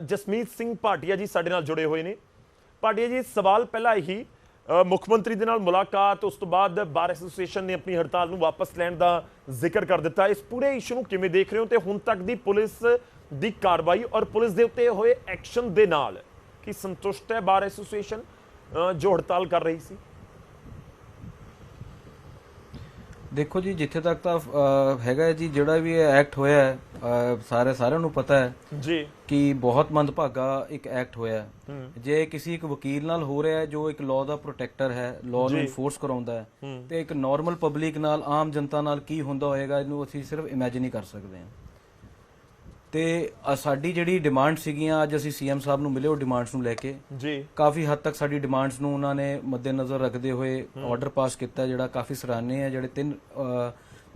ਜਸਮੀਤ ਸਿੰਘ ਭਾਟੀਆ ਜੀ ਸਾਡੇ ਨਾਲ ਜੁੜੇ ਹੋਏ ਨੇ। ਭਾਟੀਆ ਜੀ, ਸਵਾਲ ਪਹਿਲਾ ਇਹੀ, ਮੁੱਖ ਮੰਤਰੀ ਦੇ ਨਾਲ ਮੁਲਾਕਾਤ, ਉਸ ਤੋਂ ਬਾਅਦ ਬਾਰ ਐਸੋਸੀਏਸ਼ਨ ਨੇ ਆਪਣੀ ਹੜਤਾਲ ਨੂੰ ਵਾਪਸ ਲੈਣ ਦਾ ਜ਼ਿਕਰ ਕਰ ਦਿੱਤਾ। ਇਸ ਪੂਰੇ ਇਸ਼ੂ ਨੂੰ ਕਿਵੇਂ ਦੇਖ ਰਹੇ ਹੋ ਤੇ ਹੁਣ ਤੱਕ ਦੀ ਪੁਲਿਸ ਦੀ ਕਾਰਵਾਈ ਔਰ ਪੁਲਿਸ ਦੇ ਉੱਤੇ ਹੋਏ ਐਕਸ਼ਨ ਦੇ ਨਾਲ ਕੀ ਸੰਤੁਸ਼ਟ ਹੈ ਬਾਰ ਐਸੋਸੀਏਸ਼ਨ ਜੋ ਹੜਤਾਲ ਕਰ ਰਹੀ ਸੀ? देखो जी, जिथे तक तो हैगा जी, जोड़ा भी एक्ट होया है सारे पता है जी कि बहुत मंदभागा एक एक्ट होया है। जे किसी एक वकील नाल हो रहा है जो एक लॉ दा प्रोटेक्टर है, लॉ नूं इनफोर्स कराउंदा है, ते एक नॉर्मल पब्लिक नाल, आम जनता नाल की हुंदा होएगा, इहनूं असीं सिर्फ इमेजिन ही कर सकते हैं। ਤੇ ਸਾਡੀ ਜਿਹੜੀ ਡਿਮਾਂਡ ਸੀਗੀਆਂ, ਅੱਜ ਅਸੀਂ ਸੀਐਮ ਸਾਹਿਬ ਨੂੰ ਮਿਲੇ ਉਹ ਡਿਮਾਂਡਸ ਨੂੰ ਲੈ ਕੇ ਜੀ ਕਾਫੀ ਹੱਦ ਤੱਕ ਸਾਡੀ ਡਿਮਾਂਡਸ ਨੂੰ ਉਹਨਾਂ ਨੇ ਮੱਦੇਨਜ਼ਰ ਰੱਖਦੇ ਹੋਏ ਆਰਡਰ ਪਾਸ ਕੀਤਾ, ਜਿਹੜਾ ਕਾਫੀ ਸਰਾਹਨੀय ਹੈ। ਜਿਹੜੇ 3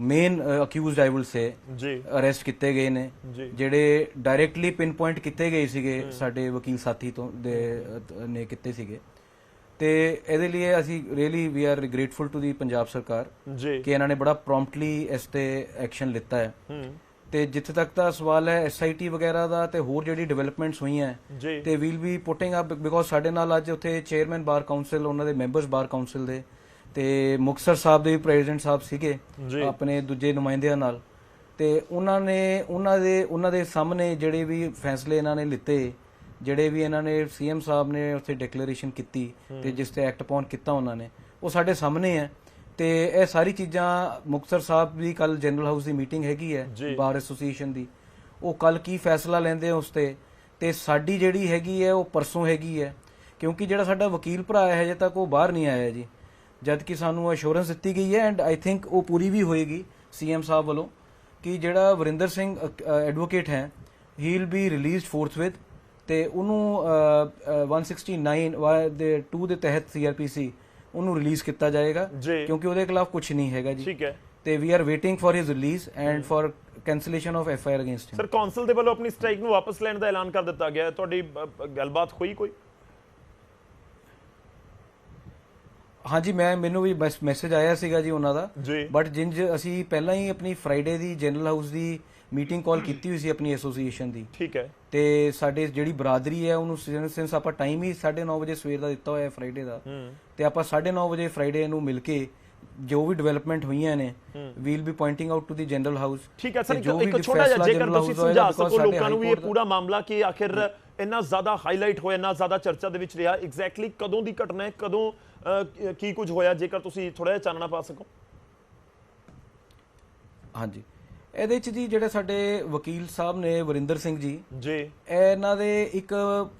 ਮੇਨ ਅਕਿਊਜ਼ਡ ਆਈ ਵਿਲ ਸੇ ਜੀ ਅਰੈਸਟ ਕੀਤੇ ਗਏ ਨੇ, ਜਿਹੜੇ ਡਾਇਰੈਕਟਲੀ ਪਿਨ ਪੁਆਇੰਟ ਕੀਤੇ ਗਏ ਸੀਗੇ ਸਾਡੇ ਵਕੀਲ ਸਾਥੀ ਤੋਂ ਨੇ ਕੀਤੇ ਸੀਗੇ। ਤੇ ਇਹਦੇ ਲਈ ਅਸੀਂ really we are grateful to the Punjab ਸਰਕਾਰ ਕਿ ਇਹਨਾਂ ਨੇ ਬੜਾ ਪ੍ਰੋਮਪਟਲੀ ਇਸ ਤੇ ਐਕਸ਼ਨ ਲਿੱਤਾ ਹੈ। ਤੇ ਜਿੱਥੇ ਤੱਕ ਦਾ ਸਵਾਲ ਹੈ ਐਸਆਈਟੀ ਵਗੈਰਾ ਦਾ ਤੇ ਹੋਰ ਜਿਹੜੀ ਡਿਵੈਲਪਮੈਂਟਸ ਹੋਈਆਂ ਤੇ we'll be putting up, because ਸਾਡੇ ਨਾਲ ਅੱਜ ਉੱਥੇ ਚੇਅਰਮੈਨ ਬਾਰ ਕਾਉਂਸਲ, ਉਹਨਾਂ ਦੇ ਮੈਂਬਰਸ ਬਾਰ ਕਾਉਂਸਲ ਦੇ, ਤੇ ਮੁਕਤਸਰ ਸਾਹਿਬ ਦੇ ਵੀ ਪ੍ਰੈਜ਼ੀਡੈਂਟ ਸਾਹਿਬ ਸੀਗੇ ਆਪਣੇ ਦੂਜੇ ਨੁਮਾਇੰਦਿਆਂ ਨਾਲ, ਤੇ ਉਹਨਾਂ ਦੇ ਸਾਹਮਣੇ ਜਿਹੜੇ ਵੀ ਫੈਸਲੇ ਇਹਨਾਂ ਨੇ ਲਿੱਤੇ, ਜਿਹੜੇ ਵੀ ਇਹਨਾਂ ਨੇ ਸੀਐਮ ਸਾਹਿਬ ਨੇ ਉੱਥੇ ਡਿਕਲੇਰੇਸ਼ਨ ਕੀਤੀ ਤੇ ਜਿਸ ਤੇ ਐਕਟ ਅਪਾਉਣ ਕੀਤਾ ਉਹਨਾਂ ਨੇ, ਉਹ ਸਾਡੇ ਸਾਹਮਣੇ ਹੈ। ਤੇ ਇਹ ਸਾਰੀ ਚੀਜ਼ਾਂ ਮੁਕਤਸਰ ਸਾਹਿਬ ਦੀ ਕੱਲ ਜਨਰਲ ਹਾਊਸ ਦੀ ਮੀਟਿੰਗ ਹੈਗੀ ਹੈ ਬਾਰ ਐਸੋਸੀਏਸ਼ਨ ਦੀ, ਉਹ ਕੱਲ ਕੀ ਫੈਸਲਾ ਲੈਂਦੇ ਉਸ ਤੇ ਸਾਡੀ ਜਿਹੜੀ ਹੈਗੀ ਹੈ ਉਹ ਪਰਸੋਂ ਹੈਗੀ ਹੈ, ਕਿਉਂਕਿ ਜਿਹੜਾ ਸਾਡਾ ਵਕੀਲ ਭਰਾ ਹੈ ਹਜੇ ਤੱਕ ਉਹ ਬਾਹਰ ਨਹੀਂ ਆਇਆ ਜੀ, ਜਦ ਕਿ ਸਾਨੂੰ ਅਸ਼ੋਰੈਂਸ ਦਿੱਤੀ ਗਈ ਹੈ ਐਂਡ ਆਈ ਥਿੰਕ ਉਹ ਪੂਰੀ ਵੀ ਹੋਏਗੀ ਸੀਐਮ ਸਾਹਿਬ ਵੱਲੋਂ ਕਿ ਜਿਹੜਾ ਵਰਿੰਦਰ ਸਿੰਘ ਐਡਵੋਕੇਟ ਹੈ ਹੀ ਵਿਲ ਬੀ ਰਿਲੀਜ਼ਡ ਫੋਰਥਵਿਥ, ਤੇ ਉਹਨੂੰ 169 ਦੇ 2 ਦੇ ਤਹਿਤ ਸੀਆਰਪੀਸੀ ਉਹਨੂੰ ਰਿਲੀਜ਼ ਕੀਤਾ ਜਾਏਗਾ, ਕਿਉਂਕਿ ਉਹਦੇ ਖਿਲਾਫ ਕੁਝ ਨਹੀਂ ਹੈਗਾ ਜੀ। ਠੀਕ ਹੈ, ਤੇ we are waiting for his release and for cancellation of FIR against him. Sir, council ਦੇ ਵੱਲੋਂ ਆਪਣੀ ਸਟ੍ਰਾਈਕ ਨੂੰ ਵਾਪਸ ਲੈਣ ਦਾ ਐਲਾਨ ਕਰ ਦਿੱਤਾ ਗਿਆ, ਤੁਹਾਡੀ ਗੱਲਬਾਤ ਹੋਈ ਕੋਈ? ਹਾਂਜੀ, ਮੈਨੂੰ ਵੀ ਮੈਸੇਜ ਆਇਆ ਸੀਗਾ ਜੀ ਉਹਨਾਂ ਦਾ, ਬਟ ਜਿੰਜ ਅਸੀਂ ਪਹਿਲਾਂ ਹੀ ਆਪਣੀ ਫਰਾਈਡੇ ਦੀ ਜਨਰਲ ਹਾਊਸ ਦੀ ਮੀਟਿੰਗ ਕਾਲ ਕੀਤੀ ਹੋਈ ਸੀ ਆਪਣੀ ਐਸੋਸੀਏਸ਼ਨ ਦੀ। ਠੀਕ ਹੈ, ਤੇ ਸਾਡੇ ਜਿਹੜੀ ਬਰਾਦਰੀ ਹੈ ਉਹਨੂੰ ਸਿੰਸ ਆਪਾਂ ਟਾਈਮ ਹੀ 9:30 ਵਜੇ ਸਵੇਰ ਦਾ ਦਿੱਤਾ ਹੋਇਆ ਫਰਾਈਡੇ ਦਾ, ਤੇ ਆਪਾਂ 9:30 ਵਜੇ ਫਰਾਈਡੇ ਨੂੰ ਮਿਲ ਕੇ ਜੋ ਵੀ ਡਿਵੈਲਪਮੈਂਟ ਹੋਈਆਂ ਨੇ wheel B ਪੁਆਇੰਟਿੰਗ out to the general house. ਠੀਕ ਹੈ ਸਰ, ਇੱਕ ਛੋਟਾ ਜਿਹਾ ਜੇਕਰ ਤੁਸੀਂ ਸਮਝਾ ਸਕੋ ਲੋਕਾਂ ਨੂੰ ਵੀ ਇਹ ਪੂਰਾ ਮਾਮਲਾ ਕਿ ਆਖਿਰ ਇੰਨਾ ਜ਼ਿਆਦਾ ਹਾਈਲਾਈਟ ਹੋਇਆ, ਇੰਨਾ ਜ਼ਿਆਦਾ ਚਰਚਾ ਦੇ ਵਿੱਚ ਰਿਹਾ, ਐਗਜ਼ੈਕਟਲੀ ਕਦੋਂ ਦੀ ਘਟਨਾ ਹੈ, ਕਦੋਂ ਕੀ ਕੁਝ ਹੋਇਆ, ਜੇਕਰ ਤੁਸੀਂ ਥੋੜਾ ਜਿਹਾ ਚਾਨਣਾ ਪਾ ਸਕੋ। ਹਾਂਜੀ, ਇਹਦੇ ਚ ਜੀ ਜਿਹੜੇ ਸਾਡੇ ਵਕੀਲ ਸਾਹਿਬ ਨੇ ਵਰਿੰਦਰ ਸਿੰਘ ਜੀ, ਇਹਨਾਂ ਦੇ ਇੱਕ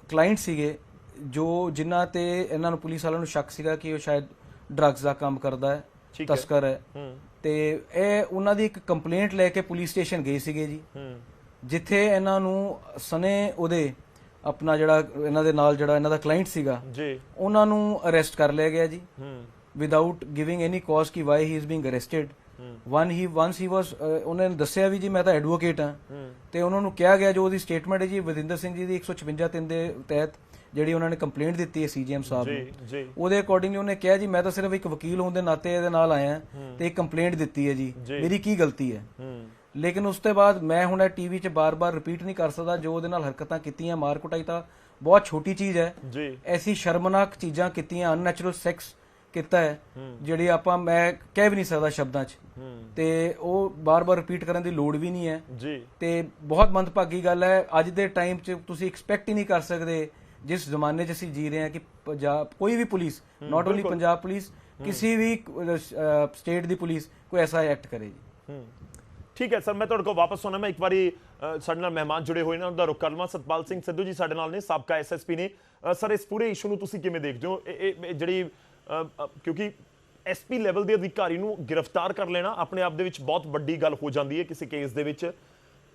ਕਲਾਇੰਟ ਸੀਗੇ ਜੋ ਜਿਨ੍ਹਾਂ ਤੇ ਇਹਨਾਂ ਨੂੰ ਪੁਲਿਸ ਵਾਲਿਆਂ ਨੂੰ ਸ਼ੱਕ ਸੀਗਾ ਕਿ ਉਹ ਸ਼ਾਇਦ ਡਰੱਗਸ ਦਾ ਕੰਮ ਕਰਦਾ ਹੈ, ਤਸਕਰ ਹੈ, ਤੇ ਇਹ ਉਹਨਾਂ ਦੀ ਇੱਕ ਕੰਪਲੇਂਟ ਲੈ ਕੇ ਪੁਲਿਸ ਸਟੇਸ਼ਨ ਗਏ ਸੀਗੇ ਜੀ, ਜਿੱਥੇ ਇਹਨਾਂ ਨੂੰ ਸਨੇ ਉਹਦੇ ਆਪਣਾ ਜਿਹੜਾ ਇਹਨਾਂ ਦੇ ਨਾਲ ਜਿਹੜਾ ਇਹਨਾਂ ਦਾ ਕਲਾਇੰਟ ਸੀਗਾ ਉਹਨਾਂ ਨੂੰ ਅਰੈਸਟ ਕਰ ਲਿਆ ਗਿਆ ਜੀ, ਵਿਦਆਊਟ ਗਿਵਿੰਗ ਐਨੀ ਕਾਜ਼ ਕਿ Y he is being arrested. once he was ਉਹਨਾਂ ਨੇ ਦੱਸਿਆ ਵੀ ਜੀ ਮੈਂ ਤਾਂ ਐਡਵੋਕੇਟ ਹਾਂ, ਤੇ ਉਹਨਾਂ ਨੂੰ ਕਿਹਾ ਗਿਆ, ਜੋ ਉਹਦੀ ਸਟੇਟਮੈਂਟ ਹੈ ਜੀ ਵਰਿੰਦਰ ਸਿੰਘ ਜੀ ਦੀ 156(3) ਦੇ ਤਹਿਤ ਜਿਹੜੀ ਉਹਨਾਂ ਨੇ ਕੰਪਲੇਂਟ ਦਿੱਤੀ ਹੈ ਸੀਜੀਐਮ ਸਾਹਿਬ ਨੂੰ, ਉਹਦੇ ਅਕੋਰਡਿੰਗਲੀ ਉਹਨੇ ਕਿਹਾ ਜੀ ਮੈਂ ਤਾਂ ਸਿਰਫ ਇੱਕ ਵਕੀਲ ਹੋਣ ਦੇ ਨਾਤੇ ਇਹਦੇ ਨਾਲ ਆਇਆ ਤੇ ਇੱਕ ਕੰਪਲੇਂਟ ਦਿੱਤੀ ਹੈ ਜੀ, ਮੇਰੀ ਕੀ ਗਲਤੀ ਹੈ। ਲੇਕਿਨ ਉਸ ਤੋਂ ਬਾਅਦ ਮੈਂ ਹੁਣ ਇਹ ਟੀਵੀ 'ਚ ਬਾਰ-ਬਾਰ ਰਿਪੀਟ ਨਹੀਂ ਕਰ ਸਕਦਾ, ਜੋ ਉਹਦੇ ਨਾਲ ਹਰਕਤਾਂ ਕੀਤੀਆਂ, ਮਾਰ ਕੁਟਾਈ ਤਾਂ ਬਹੁਤ ਛੋਟੀ ਚੀਜ਼ ਹੈ, ਐਸੀ ਸ਼ਰਮਨਾਕ ਚੀਜ਼ਾਂ ਕੀਤੀਆਂ, ਅਨਨੈਚੁਰਲ ਸੈਕਸ ਕੀਤਾ ਹੈ ਜਿਹੜੀ ਆਪਾਂ ਮੈਂ ਕਹਿ ਵੀ ਨਹੀਂ ਸਕਦਾ ਸ਼ਬਦਾਂ 'ਚ, ਤੇ ਉਹ ਬਾਰ-ਬਾਰ ਰਿਪੀਟ ਕਰਨ ਦੀ ਲੋੜ ਵੀ ਨਹੀਂ ਹੈ। ਤੇ ਬਹੁਤ ਮੰਦਭਾਗੀ ਗੱਲ ਹੈ, ਅੱਜ ਦੇ ਟਾਈਮ 'ਚ ਤੁਸੀਂ ਐਕਸਪੈਕਟ ਹੀ ਨਹੀਂ ਕਰ ਸਕਦੇ ਜਿਸ ਜ਼ਮਾਨੇ 'ਚ ਅਸੀਂ ਜੀ ਰਹੇ ਹਾਂ ਕਿ ਪੰਜਾਬ ਕੋਈ ਵੀ police, not only Punjab police, ਕਿਸੇ ਵੀ ਸਟੇਟ ਦੀ ਪੁਲਿਸ ਕੋਈ ਐਸਾ ਐਕਟ ਕਰੇ ਜੀ। ਠੀਕ ਹੈ ਸਰ, ਮੈਂ ਤੁਹਾਡੇ ਕੋਲ ਵਾਪਸ ਆਉਣਾ। ਮੈਂ ਇੱਕ ਵਾਰੀ ਸਾਡੇ ਨਾਲ ਮਹਿਮਾਨ ਜੁੜੇ ਹੋਏ ਨੇ, ਉਹਨਾਂ ਦਾ ਰੁਖ ਕਰ ਲਵਾਂ। ਸਤਪਾਲ ਸਿੰਘ ਸਿੱਧੂ ਜੀ ਸਾਡੇ ਨਾਲ ਨੇ, ਸਾਬਕਾ ਐਸਐਸਪੀ ਨੇ। ਸਰ, ਇਸ ਪੂਰੇ ਇਸ਼ੂ ਨੂੰ ਤੁਸੀਂ ਕਿਵੇਂ ਦੇਖਦੇ ਹੋ? ਇਹ ਜਿਹੜੀ ਕਿਉਂਕਿ ਐਸਪੀ ਲੈਵਲ ਦੇ ਅਧਿਕਾਰੀ ਨੂੰ ਗ੍ਰਿਫਤਾਰ ਕਰ ਲੈਣਾ ਆਪਣੇ ਆਪ ਦੇ ਵਿੱਚ ਬਹੁਤ ਵੱਡੀ ਗੱਲ ਹੋ ਜਾਂਦੀ ਹੈ ਕਿਸੇ ਕੇਸ ਦੇ ਵਿੱਚ,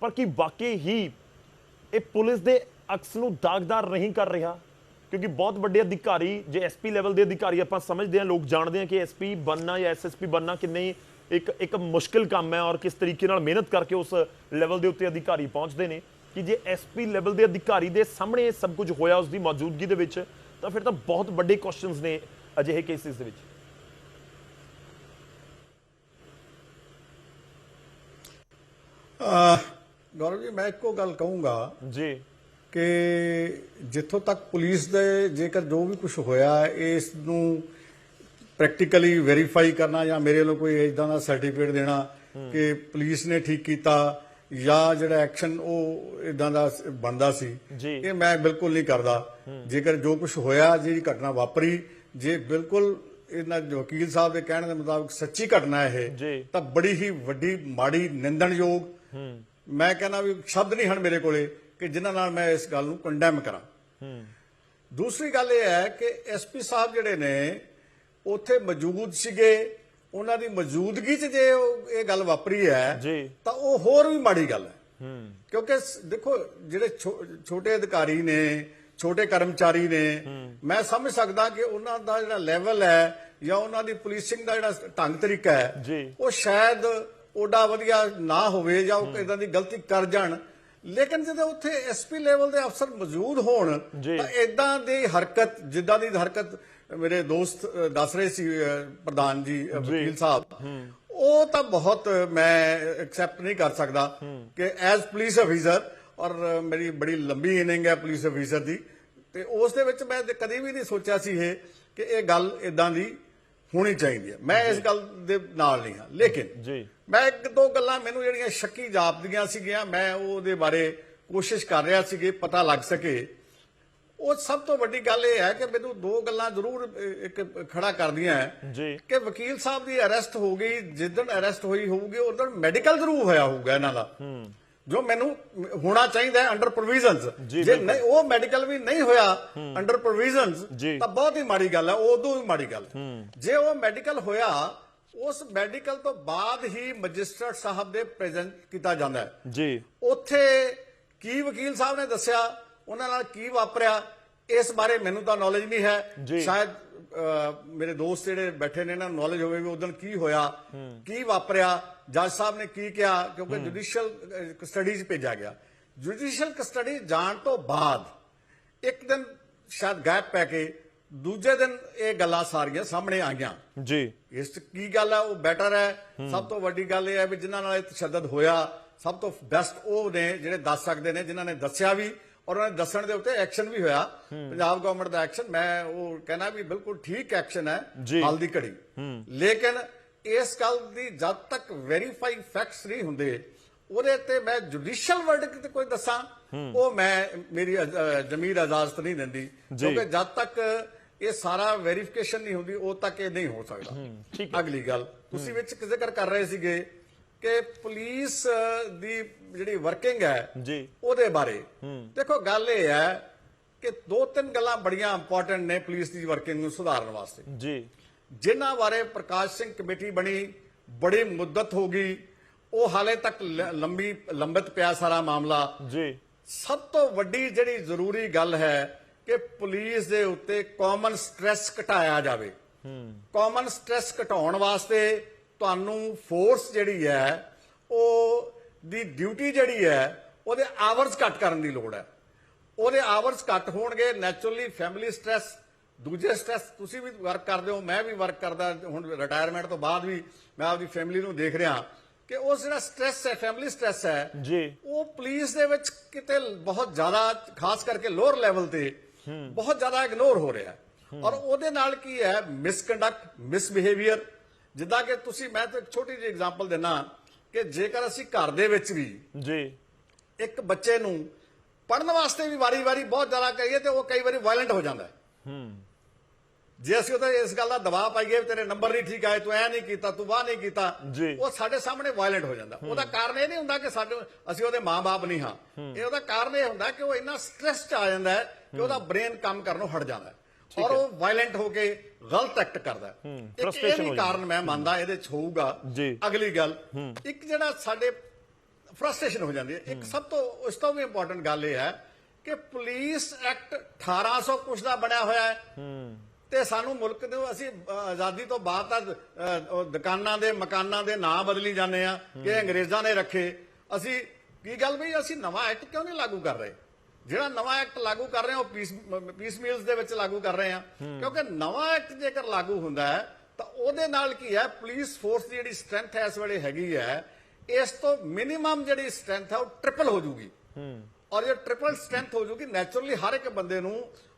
ਪਰ ਕੀ ਵਾਕਈ ਹੀ ਇਹ ਪੁਲਿਸ ਦੇ ਅਕਸ ਨੂੰ ਦਾਗਦਾਰ ਨਹੀਂ ਕਰ ਰਿਹਾ? ਕਿਉਂਕਿ ਬਹੁਤ ਵੱਡੇ ਅਧਿਕਾਰੀ, ਜੇ ਐਸਪੀ ਲੈਵਲ ਦੇ ਅਧਿਕਾਰੀ ਆਪਾਂ ਸਮਝਦੇ ਹਾਂ, ਲੋਕ ਜਾਣਦੇ ਹਾਂ ਕਿ ਐਸਪੀ ਬਣਨਾ ਜਾਂ ਐਸਐਸਪੀ ਬਣਨਾ ਕਿੰਨੇ ਇੱਕ ਮੁਸ਼ਕਿਲ ਕੰਮ ਹੈ, ਔਰ ਕਿਸ ਤਰੀਕੇ ਨਾਲ ਮਿਹਨਤ ਕਰਕੇ ਉਸ ਲੈਵਲ ਦੇ ਉੱਤੇ ਅਧਿਕਾਰੀ ਪਹੁੰਚਦੇ ਨੇ, ਕਿ ਜੇ ਐਸਪੀ ਲੈਵਲ ਦੇ ਅਧਿਕਾਰੀ ਦੇ ਸਾਹਮਣੇ ਇਹ ਸਭ ਕੁਝ ਹੋਇਆ ਉਸ ਦੀ ਮੌਜੂਦਗੀ ਦੇ ਵਿੱਚ, ਤਾਂ ਫਿਰ ਤਾਂ ਬਹੁਤ ਵੱਡੇ ਕੁਐਸਚਨਸ ਨੇ ਅਜਿਹੇ ਕੇਸਿਸ ਦੇ ਵਿੱਚ। गौरव जी, मैं एको गल कहूँगा जी ਕਿ ਜਿੱਥੋਂ ਤੱਕ ਪੁਲਿਸ ਦੇ ਜੇਕਰ ਜੋ ਵੀ ਕੁਝ ਹੋਇਆ ਇਸ ਨੂੰ ਪ੍ਰੈਕਟੀਕਲੀ ਵੈਰੀਫਾਈ ਕਰਨਾ ਜਾਂ ਮੇਰੇ ਵੱਲੋਂ ਕੋਈ ਇਦਾਂ ਦਾ ਸਰਟੀਫਿਕੇਟ ਦੇਣਾ ਕਿ ਪੁਲਿਸ ਨੇ ਠੀਕ ਕੀਤਾ ਜਾਂ ਜਿਹੜਾ ਐਕਸ਼ਨ ਉਹ ਇਦਾਂ ਦਾ ਬਣਦਾ ਸੀ, ਇਹ ਮੈਂ ਬਿਲਕੁਲ ਨਹੀਂ ਕਰਦਾ। ਜੇਕਰ ਜੋ ਕੁਝ ਹੋਇਆ, ਜਿਹੜੀ ਘਟਨਾ ਵਾਪਰੀ, ਜੇ ਬਿਲਕੁਲ ਇਹਨਾਂ ਵਕੀਲ ਸਾਹਿਬ ਦੇ ਕਹਿਣ ਦੇ ਮੁਤਾਬਕ ਸੱਚੀ ਘਟਨਾ ਇਹ, ਤਾਂ ਬੜੀ ਹੀ ਵੱਡੀ ਮਾੜੀ ਨਿੰਦਣਯੋਗ, ਮੈਂ ਕਹਿੰਦਾ ਵੀ ਸ਼ਬਦ ਨਹੀਂ ਹਨ ਮੇਰੇ ਕੋਲੇ ਕਿ ਜਿਨ੍ਹਾਂ ਨਾਲ ਮੈਂ ਇਸ ਗੱਲ ਨੂੰ ਕੰਡੈਮ ਕਰਾਂ। ਦੂਸਰੀ ਗੱਲ ਇਹ ਹੈ ਕਿ ਐਸਪੀ ਸਾਹਿਬ ਜਿਹੜੇ ਨੇ ਉੱਥੇ ਮੌਜੂਦ ਸੀਗੇ, ਉਹਨਾਂ ਦੀ ਮੌਜੂਦਗੀ 'ਚ ਜੇ ਇਹ ਗੱਲ ਵਾਪਰੀ ਹੈ ਤਾਂ ਉਹ ਹੋਰ ਵੀ ਮਾੜੀ ਗੱਲ ਹੈ। ਕਿਉਂਕਿ ਦੇਖੋ ਜਿਹੜੇ ਛੋਟੇ ਅਧਿਕਾਰੀ ਨੇ, ਛੋਟੇ ਕਰਮਚਾਰੀ ਨੇ, ਮੈਂ ਸਮਝ ਸਕਦਾ ਕਿ ਉਹਨਾਂ ਦਾ ਜਿਹੜਾ ਲੈਵਲ ਹੈ ਜਾਂ ਉਹਨਾਂ ਦੀ ਪੁਲਿਸਿੰਗ ਦਾ ਜਿਹੜਾ ਢੰਗ ਤਰੀਕਾ ਹੈ ਉਹ ਸ਼ਾਇਦ ਓਡਾ ਵਧੀਆ ਨਾ ਹੋਵੇ ਜਾਂ ਉਹ ਇਦਾਂ ਦੀ ਗਲਤੀ ਕਰ ਜਾਣ, ਲੇਕਿਨ ਜਦੋਂ ਉੱਥੇ ਐਸਪੀ ਲੈਵਲ ਦੇ ਅਫਸਰ ਮੌਜੂਦ ਹੋਣ ਤਾਂ ਇਦਾਂ ਦੀ ਹਰਕਤ, ਜਿੱਦਾਂ ਦੀ ਹਰਕਤ ਮੇਰੇ ਦੋਸਤ ਦੱਸ ਰਹੇ ਸੀ ਪ੍ਰਧਾਨ ਜੀ ਵਕੀਲ ਸਾਹਿਬ, ਉਹ ਤਾਂ ਬਹੁਤ ਮੈਂ ਐਕਸੈਪਟ ਨਹੀਂ ਕਰ ਸਕਦਾ ਕਿ ਐਜ਼ ਪੁਲਿਸ ਅਫੀਸਰ, ਔਰ ਮੇਰੀ ਬੜੀ ਲੰਬੀ ਇਨਿੰਗ ਹੈ ਪੁਲਿਸ ਅਫੀਸਰ ਦੀ, ਤੇ ਉਸ ਦੇ ਵਿੱਚ ਮੈਂ ਕਦੀ ਵੀ ਨਹੀਂ ਸੋਚਿਆ ਸੀ ਇਹ ਕਿ ਇਹ ਗੱਲ ਇਦਾਂ ਦੀ ਹੋਣੀ ਚਾਹੀਦੀ ਹੈ। ਮੈਂ ਇਸ ਗੱਲ ਦੇ ਨਾਲ ਨਹੀਂ ਹਾਂ, ਲੇਕਿਨ ਮੈਂ ਇੱਕ ਦੋ ਗੱਲਾਂ ਮੈਨੂੰ ਜਿਹੜੀਆਂ ਸ਼ੱਕੀ ਜਾਪਦੀਆਂ ਸੀਗੀਆਂ, ਮੈਂ ਉਹਦੇ ਬਾਰੇ ਕੋਸ਼ਿਸ਼ ਕਰ ਰਿਹਾ ਸੀ ਕਿ ਪਤਾ ਲੱਗ ਸਕੇ। ਉਹ ਸਭ ਤੋਂ ਵੱਡੀ ਗੱਲ ਇਹ ਹੈ ਕਿ ਮੈਨੂੰ ਦੋ ਗੱਲਾਂ ਜ਼ਰੂਰ ਇੱਕ ਖੜਾ ਕਰਦੀਆਂ ਹੈ ਕਿ ਵਕੀਲ ਸਾਹਿਬ ਦੀ ਅਰੈਸਟ ਹੋ ਗਈ, ਜਿੱਦਣ ਅਰੈਸਟ ਹੋਈ ਹੋਊਗੀ ਉਦੋਂ ਮੈਡੀਕਲ ਜ਼ਰੂਰ ਹੋਇਆ ਹੋਊਗਾ ਇਹਨਾਂ ਦਾ, ਜੋ ਮੈਨੂੰ ਹੋਣਾ ਚਾਹੀਦਾ ਹੈ ਅੰਡਰ ਪ੍ਰੋਵੀਜ਼ਨਸ। ਜੇ ਨਹੀਂ ਉਹ ਮੈਡੀਕਲ ਵੀ ਨਹੀਂ ਹੋਇਆ ਅੰਡਰ ਪ੍ਰੋਵੀਜ਼ਨਸ ਤਾਂ ਬਹੁਤ ਹੀ ਮਾੜੀ ਗੱਲ ਹੈ, ਉਦੋਂ ਵੀ ਮਾੜੀ ਗੱਲ। ਜੇ ਉਹ ਮੈਡੀਕਲ ਹੋਇਆ, ਉਸ ਮੈਡੀਕਲ ਤੋਂ ਬਾਅਦ ਹੀ ਮੈਜਿਸਟਰੇਟ ਸਾਹਿਬ ਦੇ ਪ੍ਰੈਜ਼ੈਂਟ ਕੀਤਾ ਜਾਂਦਾ ਹੈ। ਉੱਥੇ ਕੀ ਵਕੀਲ ਸਾਹਿਬ ਨੇ ਦੱਸਿਆ, ਉਹਨਾਂ ਨਾਲ ਕੀ ਵਾਪਰਿਆ, ਇਸ ਬਾਰੇ ਮੈਨੂੰ ਤਾਂ ਨੌਲੇਜ ਨਹੀਂ ਹੈ। ਸ਼ਾਇਦ ਮੇਰੇ ਦੋਸਤ ਜਿਹੜੇ ਬੈਠੇ ਨੇ ਇਹਨਾਂ ਨੂੰ ਨੌਲੇਜ ਹੋਵੇ ਵੀ ਉਦੋਂ ਕੀ ਹੋਇਆ, ਕੀ ਵਾਪਰਿਆ, ਜੱਜ ਸਾਹਿਬ ਨੇ ਕੀ ਕਿਹਾ, ਕਿਉਂਕਿ ਜੁਡੀਸ਼ੀਅਲ ਕਸਟਡੀ 'ਚ ਭੇਜਿਆ ਗਿਆ। ਜੁਡੀਸ਼ੀਅਲ ਕਸਟਡੀ ਜਾਣ ਤੋਂ ਬਾਅਦ ਇੱਕ ਦਿਨ ਸ਼ਾਇਦ ਗੈਪ ਪੈ ਕੇ ਦੂਜੇ ਦਿਨ ਇਹ ਗੱਲਾਂ ਸਾਰੀਆਂ ਸਾਹਮਣੇ ਆ ਗਈਆਂ। ਇਸ 'ਚ ਕੀ ਗੱਲ ਹੈ, ਉਹ ਬੈਟਰ ਹੈ। ਸਭ ਤੋਂ ਵੱਡੀ ਗੱਲ ਇਹ ਹੈ ਵੀ ਜਿਨ੍ਹਾਂ ਨਾਲ ਇਹ ਤਸ਼ੱਦਦ ਹੋਇਆ, ਸਭ ਤੋਂ ਬੈਸਟ ਉਹ ਨੇ ਜਿਹੜੇ ਦੱਸ ਸਕਦੇ ਨੇ, ਜਿਨ੍ਹਾਂ ਨੇ ਦੱਸਿਆ ਵੀ ਔਰ ਉਹਨਾਂ ਨੇ ਦੱਸਣ ਦੇ ਉੱਤੇ ਐਕਸ਼ਨ ਵੀ ਹੋਇਆ। ਪੰਜਾਬ ਗਵਰਨਮੈਂਟ ਦਾ ਐਕਸ਼ਨ, ਮੈਂ ਉਹ ਕਹਿਣਾ ਵੀ ਬਿਲਕੁਲ ਠੀਕ ਐਕਸ਼ਨ ਹੈ ਹਾਲ ਦੀ ਘੜੀ। ਲੇਕਿਨ ਇਸ ਗੱਲ ਦੀ ਜਦ ਤੱਕ ਵੈਰੀਫਾਈ ਫੈਕਟਸ ਨਹੀਂ ਹੁੰਦੇ, ਉਹਦੇ ਤੇ ਮੈਂ ਜੁਡੀਸ਼ੀਅਲ ਵਰਡਿਕਟ ਤੇ ਕੋਈ ਦੱਸਾਂ, ਉਹ ਮੇਰੀ ਜ਼ਮੀਰ ਇਜਾਜ਼ਤ ਨਹੀਂ ਦਿੰਦੀ, ਕਿਉਂਕਿ ਜਦ ਤੱਕ ਇਹ ਸਾਰਾ ਵੈਰੀਫਿਕੇਸ਼ਨ ਨਹੀਂ ਹੁੰਦੀ ਉਦੋਂ ਤੱਕ ਇਹ ਨਹੀਂ ਹੋ ਸਕਦਾ। ਅਗਲੀ ਗੱਲ ਤੁਸੀਂ ਵਿੱਚ ਜ਼ਿਕਰ ਕਰ ਰਹੇ ਸੀਗੇ ਕਿ ਪੁਲਿਸ ਦੀ ਜਿਹੜੀ ਵਰਕਿੰਗ ਹੈ ਉਹਦੇ ਬਾਰੇ। ਦੇਖੋ ਗੱਲ ਇਹ ਹੈ ਕਿ ਦੋ ਤਿੰਨ ਗੱਲਾਂ ਬੜੀਆਂ ਇੰਪੋਰਟੈਂਟ ਨੇ ਪੁਲਿਸ ਦੀ ਵਰਕਿੰਗ ਨੂੰ ਸੁਧਾਰਨ ਵਾਸਤੇ, ਜਿਨ੍ਹਾਂ ਬਾਰੇ ਪ੍ਰਕਾਸ਼ ਸਿੰਘ ਕਮੇਟੀ ਬਣੀ, ਬੜੀ ਮੁੱਦਤ ਹੋ ਗਈ, ਉਹ ਹਾਲੇ ਤੱਕ ਲੰਬਿਤ ਪਿਆ ਸਾਰਾ ਮਾਮਲਾ। ਸਭ ਤੋਂ ਵੱਡੀ ਜਿਹੜੀ ਜ਼ਰੂਰੀ ਗੱਲ ਹੈ ਕਿ ਪੁਲਿਸ ਦੇ ਉੱਤੇ ਕਾਮਨ ਸਟ੍ਰੈਸ ਘਟਾਇਆ ਜਾਵੇ। ਕਾਮਨ ਸਟ੍ਰੈਸ ਘਟਾਉਣ ਵਾਸਤੇ ਤੁਹਾਨੂੰ ਫੋਰਸ ਜਿਹੜੀ ਹੈ ਉਹ ਦੀ ਡਿਊਟੀ ਜਿਹੜੀ ਹੈ ਉਹਦੇ ਆਵਰਸ ਘੱਟ ਕਰਨ ਦੀ ਲੋੜ ਹੈ। ਉਹਦੇ ਆਵਰਸ ਘੱਟ ਹੋਣਗੇ, ਨੈਚੁਰਲੀ ਫੈਮਿਲੀ ਸਟ੍ਰੈਸ, ਦੂਜੇ ਸਟ੍ਰੈਸ, ਤੁਸੀਂ ਵੀ ਵਰਕ ਕਰਦੇ ਹੋ, ਮੈਂ ਵੀ ਵਰਕ ਕਰਦਾ, ਹੁਣ ਰਿਟਾਇਰਮੈਂਟ ਤੋਂ ਬਾਅਦ ਵੀ ਮੈਂ ਆਪਦੀ ਫੈਮਿਲੀ ਨੂੰ ਦੇਖ ਰਿਹਾ ਕਿ ਉਹ ਜਿਹੜਾ ਸਟ੍ਰੈਸ ਹੈ, ਫੈਮਿਲੀ ਸਟ੍ਰੈਸ ਹੈ, ਉਹ ਪੁਲਿਸ ਦੇ ਵਿੱਚ ਕਿਤੇ ਬਹੁਤ ਜ਼ਿਆਦਾ, ਖਾਸ ਕਰਕੇ ਲੋਅਰ ਲੈਵਲ ਤੇ ਬਹੁਤ ਜ਼ਿਆਦਾ ਇਗਨੋਰ ਹੋ ਰਿਹਾ। ਔਰ ਉਹਦੇ ਨਾਲ ਕੀ ਹੈ, ਮਿਸਕੰਡਕਟ, ਮਿਸਬਿਹੇਵੀਅਰ। ਜਿੱਦਾਂ ਕਿ ਤੁਸੀਂ, ਮੈਂ ਤਾਂ ਇੱਕ ਛੋਟੀ ਜਿਹੀ ਐਗਜ਼ਾਮਪਲ ਦਿੰਨਾ ਕਿ ਜੇਕਰ ਅਸੀਂ ਘਰ ਦੇ ਵਿੱਚ ਵੀ ਇੱਕ ਬੱਚੇ ਨੂੰ ਪੜ੍ਹਨ ਵਾਸਤੇ ਵੀ ਵਾਰੀ-ਵਾਰੀ ਬਹੁਤ ਜ਼ਿਆਦਾ ਕਹੀਏ ਤੇ ਉਹ ਕਈ ਵਾਰੀ ਵਾਇਲੈਂਟ ਹੋ ਜਾਂਦਾ ਹੈ। ਜੇ ਅਸੀਂ ਉਹਦੇ ਇਸ ਗੱਲ ਦਾ ਦਬਾਅ ਪਾਈਏ ਤੇਰੇ ਨੰਬਰ ਨਹੀਂ ਠੀਕ ਆਏ, ਤੂੰ ਐ ਨਹੀਂ ਕੀਤਾ, ਤੂੰ ਵਾਹ ਨਹੀਂ ਕੀਤਾ, ਉਹ ਸਾਡੇ ਸਾਹਮਣੇ ਵਾਇਲੈਂਟ ਹੋ ਜਾਂਦਾ। ਉਹਦਾ ਕਾਰਨ ਇਹ ਨਹੀਂ ਹੁੰਦਾ ਕਿ ਅਸੀਂ ਉਹਦੇ ਮਾਂ-ਬਾਪ ਨਹੀਂ ਹਾਂ, ਇਹ ਉਹਦਾ ਕਾਰਨ ਇਹ ਹੁੰਦਾ ਕਿ ਉਹ ਇੰਨਾ ਸਟ੍ਰੈਸ 'ਚ ਆ ਜਾਂਦਾ ਹੈ ਕਿ ਉਹਦਾ ਬ੍ਰੇਨ ਕੰਮ ਕਰਨੋਂ ਹਟ ਜਾਂਦਾ ਹੈ ਔਰ ਉਹ ਵਾਇਲੈਂਟ ਹੋ ਕੇ ਗਲਤ ਐਕਟ ਕਰਦਾ। ਇਹ ਵੀ ਕਾਰਨ ਮੈਂ ਮੰਨਦਾ ਇਹਦੇ 'ਚ ਹੋਊਗਾ। ਅਗਲੀ ਗੱਲ, ਇੱਕ ਜਿਹੜਾ ਸਾਡੇ ਫਰਸਟ੍ਰੇਸ਼ਨ ਹੋ ਜਾਂਦੀ ਹੈ, ਇੱਕ ਸਭ ਤੋਂ ਉਸ ਤੋਂ ਵੀ ਇੰਪੋਰਟੈਂਟ ਗੱਲ ਇਹ ਹੈ ਕਿ ਪੁਲਿਸ ਐਕਟ 1800 ਕੁਛ ਦਾ ਬਣਿਆ ਹੋਇਆ ਹੈ ਤੇ ਸਾਨੂੰ ਮੁਲਕ ਦੇ ਅਸੀਂ ਆਜ਼ਾਦੀ ਤੋਂ ਬਾਅਦ ਤਾਂ ਦੁਕਾਨਾਂ ਦੇ ਮਕਾਨਾਂ ਦੇ ਨਾਂ ਬਦਲੀ ਜਾਂਦੇ ਆ ਕਿ ਅੰਗਰੇਜ਼ਾਂ ਨੇ ਰੱਖੇ। ਅਸੀਂ ਕੀ ਗੱਲ ਬਈ, ਅਸੀਂ ਨਵਾਂ ਐਕਟ ਕਿਉਂ ਨਹੀਂ ਲਾਗੂ ਕਰ ਰਹੇ? ਜਿਹੜਾ ਨਵਾਂ ਐਕਟ ਲਾਗੂ ਕਰ ਰਹੇ ਹਾਂ ਉਹ ਪੀਸ ਮੀਲਸ ਦੇ ਵਿੱਚ ਲਾਗੂ ਕਰ ਰਹੇ ਹਾਂ, ਕਿਉਂਕਿ ਨਵਾਂ ਐਕਟ ਜੇਕਰ ਲਾਗੂ ਹੁੰਦਾ ਹੈ ਤਾਂ ਉਹਦੇ ਨਾਲ ਕੀ ਹੈ, ਪੁਲਿਸ ਫੋਰਸ ਦੀ ਜਿਹੜੀ ਸਟਰੈਂਥ ਹੈ ਇਸ ਵੇਲੇ ਹੈਗੀ ਹੈ, ਇਸ ਤੋਂ ਮਿਨੀਮਮ ਜਿਹੜੀ ਸਟਰੈਂਥ ਹੈ ਉਹ ਟ੍ਰਿਪਲ ਹੋ ਜੂਗੀ। ਔਰ ਇਹ ਟ੍ਰਿਪਲ ਸਟਰੈਂਥ ਹੋ ਜੂਗੀ ਨੈਚੁਰਲੀ ਹਰ ਇੱਕ ਬੰਦੇ ਨੂੰ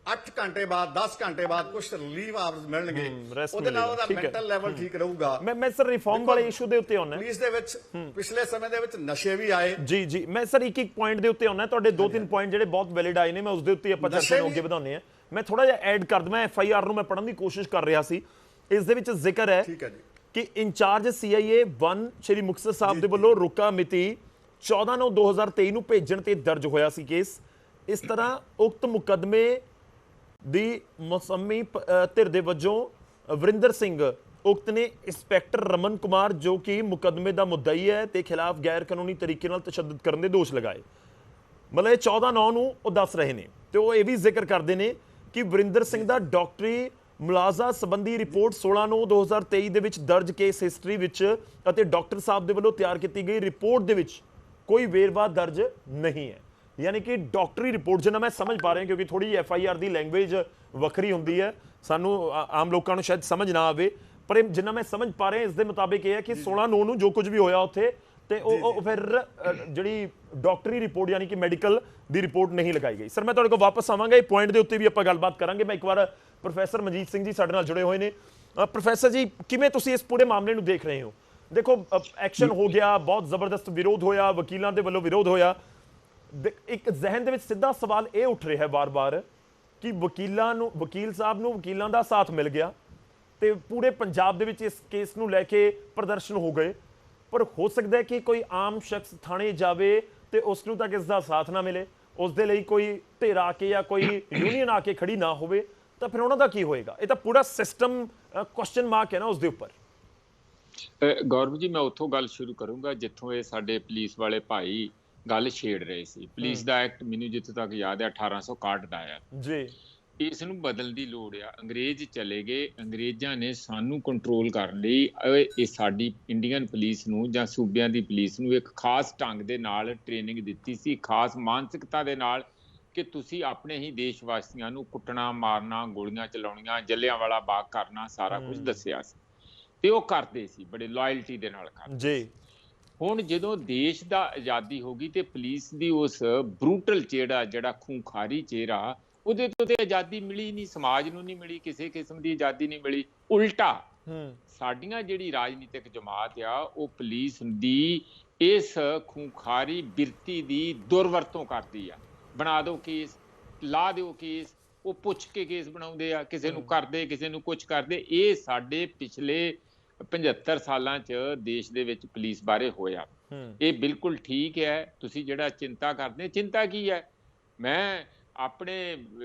8 ਘੰਟੇ ਬਾਅਦ 10 ਘੰਟੇ ਬਾਅਦ ਕੁਝ ਰਿਲੀਵ ਆਵਰਸ ਮਿਲਣਗੇ ਉਹਦੇ ਨਾਲ ਉਹਦਾ ਮੈਂਟਲ ਲੈਵਲ ਠੀਕ ਰਹੂਗਾ ਮੈਂ ਸਰ ਰਿਫਾਰਮ ਵਾਲੇ ਇਸ਼ੂ ਦੇ ਉੱਤੇ ਆਉਣਾ ਪੁਲਿਸ ਦੇ ਵਿੱਚ ਪਿਛਲੇ ਸਮੇਂ ਦੇ ਵਿੱਚ ਨਸ਼ੇ ਵੀ ਆਏ ਜੀ ਮੈਂ ਸਰ ਇੱਕ ਪੁਆਇੰਟ ਦੇ ਉੱਤੇ ਆਉਣਾ ਤੁਹਾਡੇ 2-3 ਪੁਆਇੰਟ ਜਿਹੜੇ ਬਹੁਤ ਵੈਲਿਡ ਆਏ ਨੇ ਮੈਂ ਉਸ ਦੇ ਉੱਤੇ ਆਪਾਂ ਚਰਚਾ ਨੂੰ ਅੱਗੇ ਵਧਾਉਂਦੇ ਆ ਮੈਂ ਥੋੜਾ ਜਿਹਾ ਐਡ ਕਰ ਦਵਾਂ FIR ਨੂੰ ਮੈਂ ਪੜਨ ਦੀ ਕੋਸ਼ਿਸ਼ ਕਰ ਰਿਹਾ ਸੀ ਇਸ ਦੇ ਵਿੱਚ ਜ਼ਿਕਰ ਹੈ ਠੀਕ ਹੈ ਜੀ ਕਿ ਇੰਚਾਰਜ CIA 1 ਸ਼੍ਰੀ ਮੁਕਤਸਰ ਸਾਹਿਬ ਦੇ ਵੱਲੋਂ ਰੁਕਾ ਮਿਤੀ 14/9/2023 ਨੂੰ ਭੇਜਣ ਤੇ ਦਰਜ ਹੋਇਆ ਸੀ ਕੇਸ ਇਸ ਤਰ੍ਹਾਂ ਉਕਤ ਮੁਕੱਦਮੇ ਦੀ ਮੌਸਮੀ ਧਿਰ ਦੇ ਵਜੋਂ ਵਰਿੰਦਰ ਸਿੰਘ ਉਕਤ ਨੇ ਇੰਸਪੈਕਟਰ ਰਮਨ ਕੁਮਾਰ ਜੋ ਕਿ ਮੁਕੱਦਮੇ ਦਾ ਮੁੱਦਈ ਹੈ ਤੇ ਖਿਲਾਫ ਗੈਰ ਕਾਨੂੰਨੀ ਤਰੀਕੇ ਨਾਲ ਤਸ਼ੱਦਦ ਕਰਨ ਦੇ ਦੋਸ਼ ਲਗਾਏ ਮਤਲਬ ਇਹ 14/9 ਨੂੰ ਉਹ ਦੱਸ ਰਹੇ ਨੇ ਤੇ ਉਹ ਇਹ ਵੀ ਜ਼ਿਕਰ ਕਰਦੇ ਨੇ ਕਿ ਵਰਿੰਦਰ ਸਿੰਘ ਦਾ ਡਾਕਟਰੀ ਮੁਲਾਜ਼ਾ ਸੰਬੰਧੀ ਰਿਪੋਰਟ 16/9/2023 ਦੇ ਵਿੱਚ ਦਰਜ ਕੇਸ ਹਿਸਟਰੀ ਵਿੱਚ ਅਤੇ ਡਾਕਟਰ ਸਾਹਿਬ ਦੇ ਵੱਲੋਂ ਤਿਆਰ ਕੀਤੀ ਗਈ ਰਿਪੋਰਟ ਦੇ ਵਿੱਚ ਕੋਈ ਵੇਰਵਾ ਦਰਜ ਨਹੀਂ ਹੈ ਯਾਨੀ ਕਿ ਡਾਕਟਰੀ ਰਿਪੋਰਟ ਜਿੰਨਾ ਮੈਂ ਸਮਝ ਪਾ ਰਿਹਾ ਕਿਉਂਕਿ ਥੋੜੀ FIR ਦੀ ਲੈਂਗੁਏਜ ਵੱਖਰੀ ਹੁੰਦੀ ਹੈ ਸਾਨੂੰ ਆਮ ਲੋਕਾਂ ਨੂੰ ਸ਼ਾਇਦ ਸਮਝ ਨਾ ਆਵੇ ਪਰ ਜਿੰਨਾ ਮੈਂ ਸਮਝ ਪਾ ਰਿਹਾ ਇਸ ਦੇ ਮੁਤਾਬਿਕ ਇਹ ਹੈ ਕਿ 16/9 ਨੂੰ ਜੋ ਕੁਝ ਵੀ ਹੋਇਆ ਉੱਥੇ ਤੇ ਉਹ ਫਿਰ ਜਿਹੜੀ ਡਾਕਟਰੀ ਰਿਪੋਰਟ ਯਾਨੀ ਕਿ ਮੈਡੀਕਲ ਦੀ ਰਿਪੋਰਟ ਨਹੀਂ ਲਗਾਈ ਗਈ ਸਰ ਮੈਂ ਤੁਹਾਡੇ ਕੋਲ ਵਾਪਸ ਆਵਾਂਗਾ ਇਹ ਪੁਆਇੰਟ ਦੇ ਉੱਤੇ ਵੀ ਆਪਾਂ ਗੱਲਬਾਤ ਕਰਾਂਗੇ ਮੈਂ ਇੱਕ ਵਾਰ ਪ੍ਰੋਫੈਸਰ ਮਨਜੀਤ ਸਿੰਘ ਜੀ ਸਾਡੇ ਨਾਲ ਜੁੜੇ ਹੋਏ ਨੇ ਪ੍ਰੋਫੈਸਰ ਜੀ ਕਿਵੇਂ ਤੁਸੀਂ ਇਸ ਪੂਰੇ ਮਾਮਲੇ ਨੂੰ ਦੇਖ ਰਹੇ ਹੋ ਦੇਖੋ ਐਕਸ਼ਨ ਹੋ ਗਿਆ ਬਹੁਤ ਜ਼ਬਰਦਸਤ ਵਿਰੋਧ ਹੋਇਆ ਵਕੀਲਾਂ ਦੇ ਵੱਲੋਂ ਵਿਰੋਧ ਹੋਇਆ ਇੱਕ ਜ਼ਿਹਨ ਦੇ ਵਿੱਚ ਸਿੱਧਾ ਸਵਾਲ ਇਹ ਉੱਠ ਰਿਹਾ ਹੈ ਵਾਰ-ਵਾਰ ਕਿ ਵਕੀਲ ਸਾਹਿਬ ਨੂੰ ਵਕੀਲਾਂ ਦਾ ਸਾਥ ਮਿਲ ਗਿਆ ਤੇ ਪੂਰੇ ਪੰਜਾਬ ਦੇ ਵਿੱਚ ਇਸ ਕੇਸ ਨੂੰ ਲੈ ਕੇ ਪ੍ਰਦਰਸ਼ਨ ਹੋ ਗਏ ਪਰ ਹੋ ਸਕਦਾ ਹੈ ਕਿ ਕੋਈ ਆਮ ਸ਼ਖਸ ਥਾਣੇ ਜਾਵੇ ਤੇ ਉਸ ਨੂੰ ਤੱਕ ਇਸ ਦਾ ਸਾਥ ਨਾ ਮਿਲੇ ਉਸ ਦੇ ਲਈ ਕੋਈ ਧਿਰ ਆ ਕੇ ਜਾਂ ਕੋਈ ਯੂਨੀਅਨ ਆ ਕੇ ਖੜੀ ਨਾ ਹੋਵੇ ਤਾਂ ਫਿਰ ਉਹਨਾਂ ਦਾ ਕੀ ਹੋਏਗਾ ਇਹ ਤਾਂ ਪੂਰਾ ਸਿਸਟਮ ਕੁਐਸਚਨ ਮਾਰਕ ਹੈ ਨਾ ਉਸ ਦੇ ਉੱਪਰ ਗੌਰਵ ਜੀ ਮੈਂ ਉੱਥੋਂ ਗੱਲ ਸ਼ੁਰੂ ਕਰੂੰਗਾ ਜਿੱਥੋਂ ਇਹ ਸਾਡੇ ਪੁਲਿਸ ਵਾਲੇ ਭਾਈ ਗੱਲ ਛੇੜ ਰਹੇ ਸੀ ਪੁਲਿਸ ਦਾ ਐਕਟ ਮੈਨੂੰ ਜਿੱਥੋਂ ਤੱਕ ਯਾਦ ਹੈ 1861 ਦਾ ਹੈ ਜੀ ਇਸ ਨੂੰ ਬਦਲਣ ਦੀ ਲੋੜ ਆ ਅੰਗਰੇਜ਼ ਚਲੇ ਗਏ ਅੰਗਰੇਜ਼ਾਂ ਨੇ ਸਾਨੂੰ ਕੰਟਰੋਲ ਕਰਨ ਲਈ ਇਹ ਸਾਡੀ ਇੰਡੀਅਨ ਪੁਲਿਸ ਨੂੰ ਜਾਂ ਸੂਬਿਆਂ ਦੀ ਪੁਲਿਸ ਨੂੰ ਇੱਕ ਖਾਸ ਢੰਗ ਦੇ ਨਾਲ ਟ੍ਰੇਨਿੰਗ ਦਿੱਤੀ ਸੀ ਖਾਸ ਮਾਨਸਿਕਤਾ ਦੇ ਨਾਲ ਕਿ ਤੁਸੀਂ ਆਪਣੇ ਹੀ ਦੇਸ਼ ਵਾਸੀਆਂ ਨੂੰ ਕੁੱਟਣਾ ਮਾਰਨਾ ਗੋਲੀਆਂ ਚਲਾਉਣੀਆਂ ਜੱਲਿਆਂਵਾਲਾ ਬਾਗ ਕਰਨਾ ਸਾਰਾ ਕੁਝ ਦੱਸਿਆ ਸੀ ਤੇ ਉਹ ਕਰਦੇ ਸੀ ਬੜੇ ਲਾਇਲਟੀ ਦੇ ਨਾਲ ਕਰਦੇ ਜੀ ਹੁਣ ਜਦੋਂ ਦੇਸ਼ ਦਾ ਆਜ਼ਾਦੀ ਹੋ ਗਈ ਤੇ ਪੁਲਿਸ ਦੀ ਉਸ ਬਰੂਟਲ ਜਿਹੜਾ ਖੂੰਖਾਰੀ ਚਿਹਰਾ ਉਹਦੇ ਤੋਂ ਤੇ ਆਜ਼ਾਦੀ ਮਿਲੀ ਨਹੀਂ ਸਮਾਜ ਨੂੰ ਨਹੀਂ ਮਿਲੀ ਕਿਸੇ ਕਿਸਮ ਦੀ ਆਜ਼ਾਦੀ ਨਹੀਂ ਮਿਲੀ ਉਲਟਾ ਸਾਡੀਆਂ ਜਿਹੜੀ ਰਾਜਨੀਤਿਕ ਜਮਾਤ ਆ ਉਹ ਪੁਲਿਸ ਦੀ ਇਸ ਖੂੰਖਾਰੀ ਬਿਰਤੀ ਦੀ ਦੁਰਵਰਤੋਂ ਕਰਦੀ ਆ ਬਣਾ ਦਿਓ ਕੇਸ ਲਾ ਦਿਓ ਕੇਸ ਉਹ ਪੁੱਛ ਕੇ ਕੇਸ ਬਣਾਉਂਦੇ ਆ ਕਿਸੇ ਨੂੰ ਕਰਦੇ ਕਿਸੇ ਨੂੰ ਕੁਝ ਕਰਦੇ ਇਹ ਸਾਡੇ ਪਿਛਲੇ 75 ਸਾਲਾਂ 'ਚ ਦੇਸ਼ ਦੇ ਵਿੱਚ ਪੁਲਿਸ ਬਾਰੇ ਹੋਇਆ ਇਹ ਬਿਲਕੁਲ ਠੀਕ ਹੈ ਤੁਸੀਂ ਜਿਹੜਾ ਚਿੰਤਾ ਕਰਦੇ ਚਿੰਤਾ ਕੀ ਹੈ ਮੈਂ ਆਪਣੇ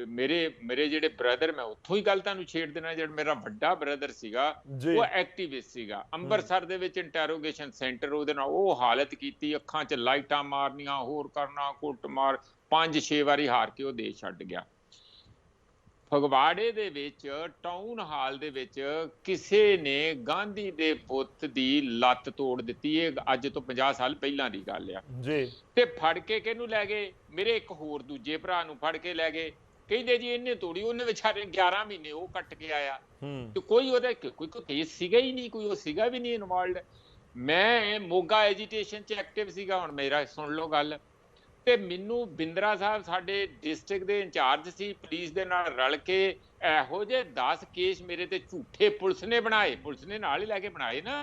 ਮੇਰੇ ਜਿਹੜੇ ਬ੍ਰਦਰ ਮੈਂ ਉੱਥੋਂ ਹੀ ਗੱਲ ਤੁਹਾਨੂੰ ਛੇੜ ਦੇਣਾ ਜਿਹੜਾ ਮੇਰਾ ਵੱਡਾ ਬ੍ਰਦਰ ਸੀਗਾ ਉਹ ਐਕਟਿਵਿਸਟ ਸੀਗਾ ਅੰਮ੍ਰਿਤਸਰ ਦੇ ਵਿੱਚ ਇੰਟਰੋਗੇਸ਼ਨ ਸੈਂਟਰ ਉਹਦੇ ਨਾਲ ਉਹ ਹਾਲਤ ਕੀਤੀ ਅੱਖਾਂ 'ਚ ਲਾਈਟਾਂ ਮਾਰਨੀਆਂ ਹੋਰ ਕਰਨਾ ਕੁੱਟ ਮਾਰ 5-6 ਵਾਰੀ ਹਾਰ ਕੇ ਉਹ ਦੇਸ਼ ਛੱਡ ਗਿਆ ਫਗਵਾੜੇ ਦੇ ਵਿੱਚ ਟਾਊਨ ਹਾਲ ਦੇ ਵਿੱਚ ਕਿਸੇ ਨੇ ਗਾਂਧੀ ਦੇ ਪੁੱਤ ਦੀ ਲੱਤ ਤੋੜ ਦਿੱਤੀ ਇਹ ਅੱਜ ਤੋਂ 50 ਸਾਲ ਪਹਿਲਾਂ ਦੀ ਗੱਲ ਆ ਜੀ ਤੇ ਫੜ ਕੇ ਕਿਹਨੂੰ ਲੈ ਗਏ ਮੇਰੇ ਇੱਕ ਹੋਰ ਦੂਜੇ ਭਰਾ ਨੂੰ ਫੜ ਕੇ ਲੈ ਗਏ ਕਹਿੰਦੇ ਜੀ ਇਹਨੇ ਤੋੜੀ ਉਹਨੇ ਵਿਚਾਰੇ 11 ਮਹੀਨੇ ਉਹ ਕੱਟ ਕੇ ਆਇਆ ਤੇ ਕੋਈ ਉਹਦਾ ਕੋਈ ਕੇਸ ਸੀਗਾ ਹੀ ਨਹੀਂ ਕੋਈ ਉਹ ਸੀਗਾ ਵੀ ਨਹੀਂ ਇਨਵੋਲਵਡ ਮੈਂ ਮੋਗਾ ਐਜੀਟੇਸ਼ਨ 'ਚ ਐਕਟਿਵ ਸੀਗਾ ਹੁਣ ਮੇਰਾ ਸੁਣ ਲਓ ਗੱਲ ਤੇ ਮੈਨੂੰ ਬਿੰਦਰਾ ਸਾਹਿਬ ਸਾਡੇ ਡਿਸਟ੍ਰਿਕਟ ਦੇ ਇੰਚਾਰਜ ਸੀ ਪੁਲਿਸ ਦੇ ਨਾਲ ਰਲ ਕੇ ਇਹੋ ਜਿਹੇ 10 ਕੇਸ ਮੇਰੇ ਤੇ ਝੂਠੇ ਪੁਲਿਸ ਨੇ ਬਣਾਏ ਪੁਲਿਸ ਨੇ ਨਾਲ ਹੀ ਲੈ ਕੇ ਬਣਾਏ ਨਾ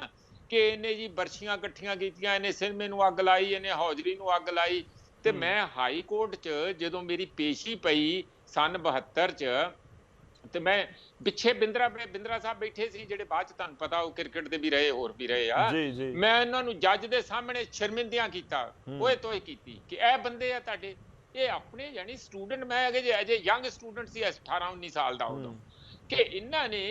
ਕਿ ਇਹਨੇ ਜੀ ਬਰਸ਼ੀਆਂ ਇਕੱਠੀਆਂ ਕੀਤੀਆਂ ਇਹਨੇ ਸਿਨੇਮੇ ਨੂੰ ਅੱਗ ਲਾਈ ਇਹਨੇ ਹੌਜਰੀ ਨੂੰ ਅੱਗ ਲਾਈ ਤੇ ਮੈਂ ਹਾਈ ਕੋਰਟ 'ਚ ਜਦੋਂ ਮੇਰੀ ਪੇਸ਼ੀ ਪਈ ਸਨ 72 'ਚ ਤੇ ਮੈਂ ਪਿੱਛੇ ਬਿੰਦਰਾ ਸਾਹਿਬ ਬੈਠੇ ਸੀ ਜਿਹੜੇ ਬਾਅਦ 'ਚ ਤੁਹਾਨੂੰ ਪਤਾ ਉਹ ਕ੍ਰਿਕਟ ਦੇ ਵੀ ਰਹੇ ਹੋਰ ਵੀ ਰਹੇ ਆ ਮੈਂ ਇਹਨਾਂ ਨੂੰ ਜੱਜ ਦੇ ਸਾਹਮਣੇ ਸ਼ਰਮਿੰਦਿਆਂ ਕੀਤਾ ਓਏ ਤੋਏ ਕੀਤੀ ਕਿ ਇਹ ਬੰਦੇ ਆ ਤੁਹਾਡੇ ਇਹ ਆਪਣੇ ਯਾਨੀ ਸਟੂਡੈਂਟ ਮੈਂ ਅਜੇ ਯੰਗ ਸਟੂਡੈਂਟ ਸੀ 18-19 ਸਾਲ ਦਾ ਉਦੋਂ ਕਿ ਇਹਨਾਂ ਨੇ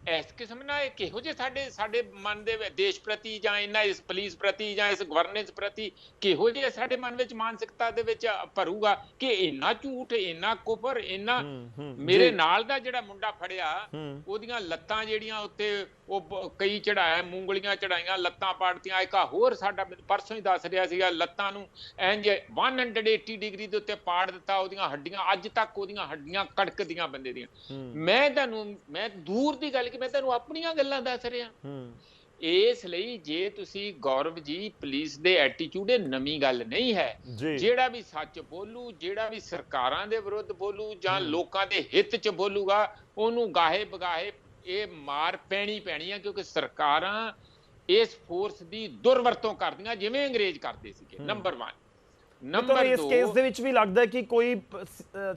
ਇਸ ਕਿਸਮ ਨਾਲ ਕਿਹੋ ਜਿਹੇ ਸਾਡੇ ਮਨ ਦੇ ਦੇਸ਼ ਪ੍ਰਤੀ ਜਾਂ ਇਹਨਾਂ ਇਸ ਪੁਲਿਸ ਪ੍ਰਤੀ ਜਾਂ ਇਸ ਗਵਰਨੈਂਸ ਪ੍ਰਤੀ ਕਿਹੋ ਜਿਹੇ ਸਾਡੇ ਮਨ ਵਿੱਚ ਮਾਨਸਿਕਤਾ ਦੇ ਵਿੱਚ ਭਰੂਗਾ ਕਿ ਇੰਨਾ ਝੂਠ ਇੰਨਾ ਕੁਫਰ ਇੰਨਾ ਮੇਰੇ ਨਾਲ ਦਾ ਜਿਹੜਾ ਮੁੰਡਾ ਫੜਿਆ ਉਹਦੀਆਂ ਲੱਤਾਂ ਜਿਹੜੀਆਂ ਉੱਤੇ ਉਹ ਕਈ ਚੜਾਇਆ ਮੂੰਗਲੀਆਂ ਚੜਾਈਆਂ ਲੱਤਾਂ ਪਾੜਤੀਆਂ ਇੱਕ ਹੋਰ ਸਾਡਾ ਪਰਸੋਂ ਹੀ ਦੱਸ ਰਿਹਾ ਸੀਗਾ ਲੱਤਾਂ ਨੂੰ ਇੰਜ 180 ਡਿਗਰੀ ਦੇ ਉੱਤੇ ਪਾੜ ਦਿੱਤਾ ਉਹਦੀਆਂ ਹੱਡੀਆਂ ਅੱਜ ਤੱਕ ਉਹਦੀਆਂ ਹੱਡੀਆਂ ਕੜਕਦੀਆਂ ਬੰਦੇ ਦੀਆਂ ਮੈਂ ਦੂਰ ਦੀ ਗੱਲ ਮੈਂ ਤੈਨੂੰ ਆਪਣੀਆਂ ਗੱਲਾਂ ਦੱਸ ਰਿਹਾ ਇਸ ਲਈ ਜੇ ਤੁਸੀਂ ਗੌਰਵ ਜੀ ਪੁਲਿਸ ਦੇ ਐਟੀਟਿਊਡ ਇਹ ਨਵੀਂ ਗੱਲ ਨਹੀਂ ਹੈ। ਜਿਹੜਾ ਵੀ ਸੱਚ ਬੋਲੂ, ਜਿਹੜਾ ਵੀ ਸਰਕਾਰਾਂ ਦੇ ਵਿਰੁੱਧ ਬੋਲੂ ਜਾਂ ਲੋਕਾਂ ਦੇ ਹਿੱਤ 'ਚ ਬੋਲੂਗਾ, ਉਹਨੂੰ ਗਾਹੇ ਬਗਾਹੇ ਇਹ ਮਾਰ ਪੈਣੀ ਆ, ਕਿਉਂਕਿ ਸਰਕਾਰਾਂ ਇਸ ਫੋਰਸ ਦੀ ਦੁਰਵਰਤੋਂ ਕਰਦੀਆਂ ਜਿਵੇਂ ਅੰਗਰੇਜ਼ ਕਰਦੇ ਸੀਗੇ। ਨੰਬਰ 1। ਨੰਬਰ 2, ਇਸ ਕੇਸ ਦੇ ਵਿੱਚ ਵੀ ਲੱਗਦਾ ਹੈ ਕਿ ਕੋਈ